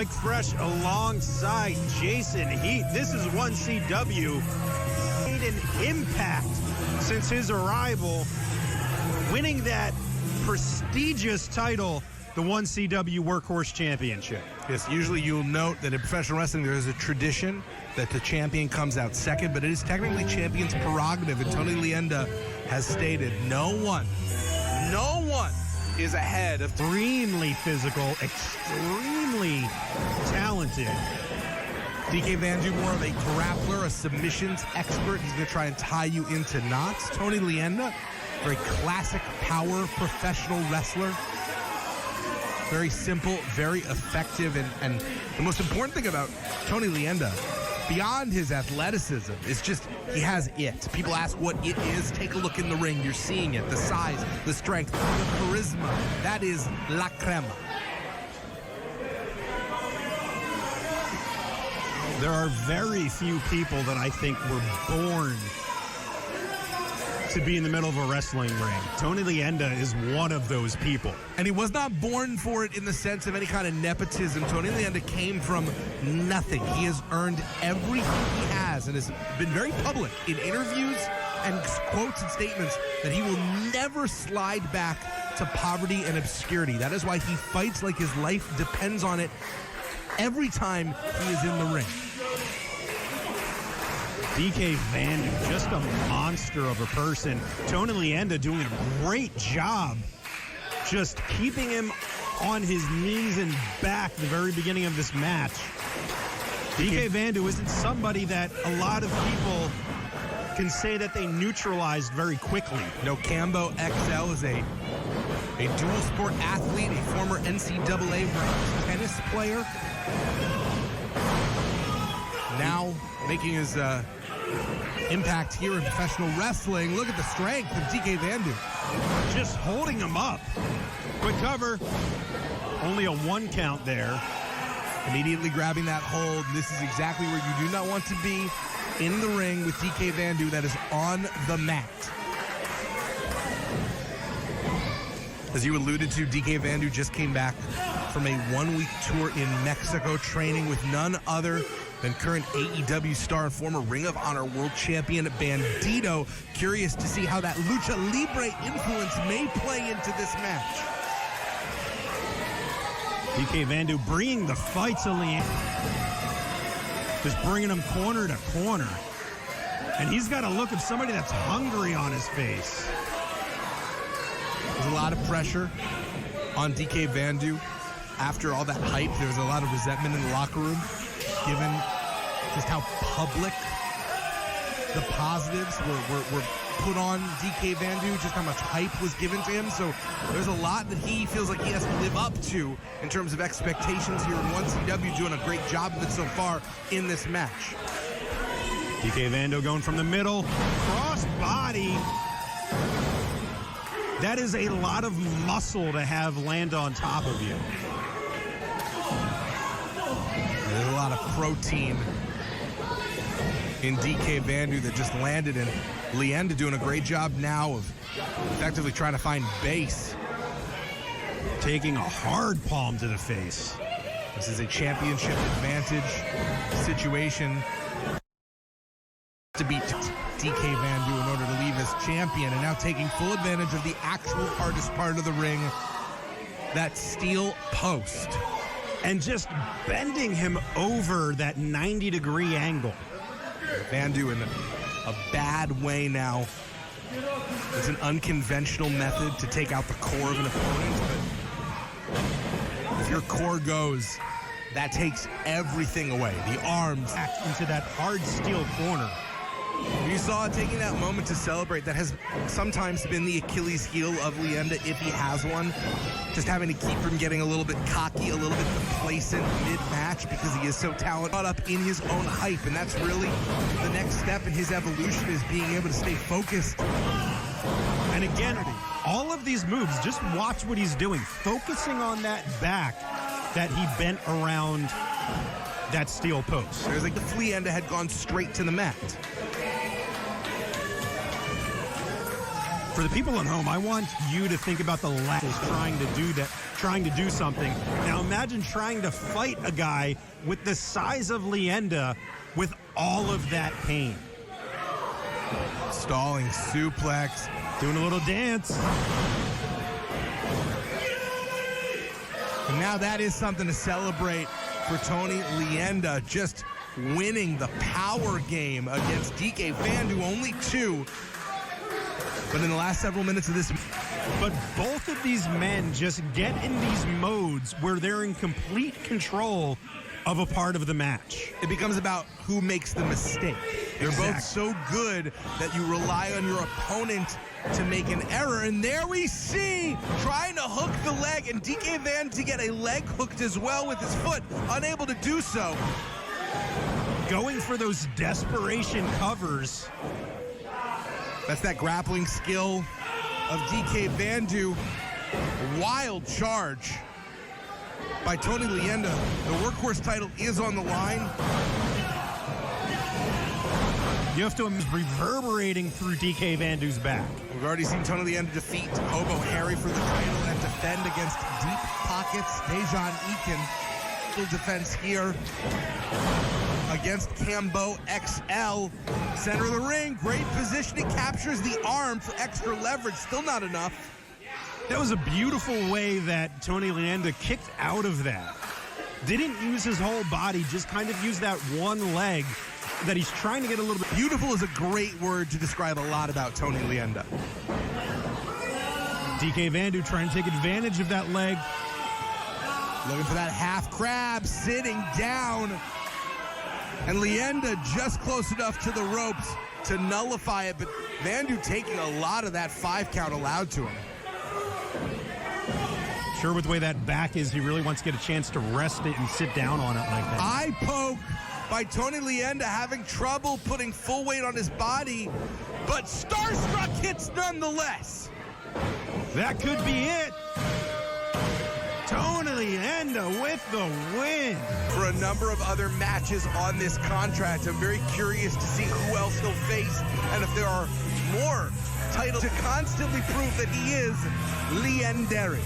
Mike Fresh alongside Jason Heat. This is 1CW. Made an impact since his arrival, winning that prestigious title, the 1CW Workhorse Championship. Yes, usually you'll note that in professional wrestling there is a tradition that the champion comes out second, but it is technically champion's prerogative, and TonyLeyenda has stated no one is ahead of... Extremely physical, extremely talented. DK Vandu, more of a grappler, a submissions expert. He's going to try and tie you into knots. TonyLeyenda, very classic power professional wrestler. Very simple, very effective, and the most important thing about TonyLeyenda, beyond his athleticism, is just he has it. People ask what it is. Take a look in the ring. You're seeing it. The size, the strength, the charisma. That is La Crema. There are very few people that I think were born to be in the middle of a wrestling ring. TonyLeyenda is one of those people. And he was not born for it in the sense of any kind of nepotism. TonyLeyenda came from nothing. He has earned everything he has and has been very public in interviews and quotes and statements that he will never slide back to poverty and obscurity. That is why he fights like his life depends on it every time he is in the ring. DK Vandu, just a monster of a person. TonyLeyenda doing a great job just keeping him on his knees and back at the very beginning of this match. DK Vandu isn't somebody that a lot of people can say that they neutralized very quickly. No, Cambo XL is a dual sport athlete, a former NCAA ranked tennis player. Now making his impact here in professional wrestling. Look at the strength of DK Vandu. Just holding him up. Quick cover. Only a 1 count there. Immediately grabbing that hold. This is exactly where you do not want to be in the ring with DK Vandu. That is on the mat. As you alluded to, DK Vandu just came back from a 1-week tour in Mexico, training with none other than current AEW star and former Ring of Honor World Champion Bandito. Curious to see how that Lucha Libre influence may play into this match. DK Vandu bringing the fight to Leyenda. Just bringing him corner to corner. And he's got a look of somebody that's hungry on his face. There's a lot of pressure on DK Vandu. After all that hype, there was a lot of resentment in the locker room, given just how public the positives were put on DK Vandu, just how much hype was given to him. So there's a lot that he feels like he has to live up to in terms of expectations here in 1CW, doing a great job of it so far in this match. DK Vandu going from the middle, cross body. That is a lot of muscle to have land on top of you. There's a lot of protein in DK Vandu that just landed, and Leyenda doing a great job now of effectively trying to find base. Taking a hard palm to the face. This is a championship advantage situation to beat DK Vandu in order to leave as champion, and now taking full advantage of the actual hardest part of the ring, that steel post. And just bending him over that 90-degree angle. Vandu in a bad way now. It's an unconventional method to take out the core of an opponent, but if your core goes, that takes everything away. The arms back into that hard steel corner. You saw taking that moment to celebrate. That has sometimes been the Achilles heel of Leyenda, if he has one. Just having to keep from getting a little bit cocky, a little bit complacent mid-match because he is so talented, caught up in his own hype. And that's really the next step in his evolution, is being able to stay focused. And again, all of these moves, just watch what he's doing. Focusing on that back that he bent around that steel post. It was like the Leyenda had gone straight to the mat. For the people at home, I want you to think about the last trying to do something. Now imagine trying to fight a guy with the size of Leyenda with all of that pain. Stalling suplex. Doing a little dance. And now that is something to celebrate for TonyLeyenda, just winning the power game against DK Vandu, only 2. But in the last several minutes of this... But both of these men just get in these modes where they're in complete control of a part of the match. It becomes about who makes the mistake. They're both so good that you rely on your opponent to make an error. And there we see trying to hook the leg, and DK Van to get a leg hooked as well with his foot, unable to do so. Going for those desperation covers. That's that grappling skill of DK Vandu. Wild charge by TonyLeyenda. The workhorse title is on the line. You have to reverberating through DK Vandu's back. We've already seen TonyLeyenda defeat Hobo Harry for the title and defend against Deep Pockets. Dejan Eakin, full defense here against Cambo XL. Center of the ring, great positioning, captures the arm for extra leverage, still not enough. That was a beautiful way that TonyLeyenda kicked out of that. Didn't use his whole body, just kind of used that one leg that he's trying to get a little bit. Beautiful is a great word to describe a lot about TonyLeyenda. DK Vandu trying to take advantage of that leg. Looking for that half crab, sitting down. And Leyenda just close enough to the ropes to nullify it, but Vandu taking a lot of that 5 count allowed to him. Sure, with the way that back is, he really wants to get a chance to rest it and sit down on it like that. Eye poke by TonyLeyenda, having trouble putting full weight on his body, but Starstruck hits nonetheless. That could be it. TonyLeyenda with the win. For a number of other matches on this contract, I'm very curious to see who else he'll face and if there are more titles to constantly prove that he is legendary.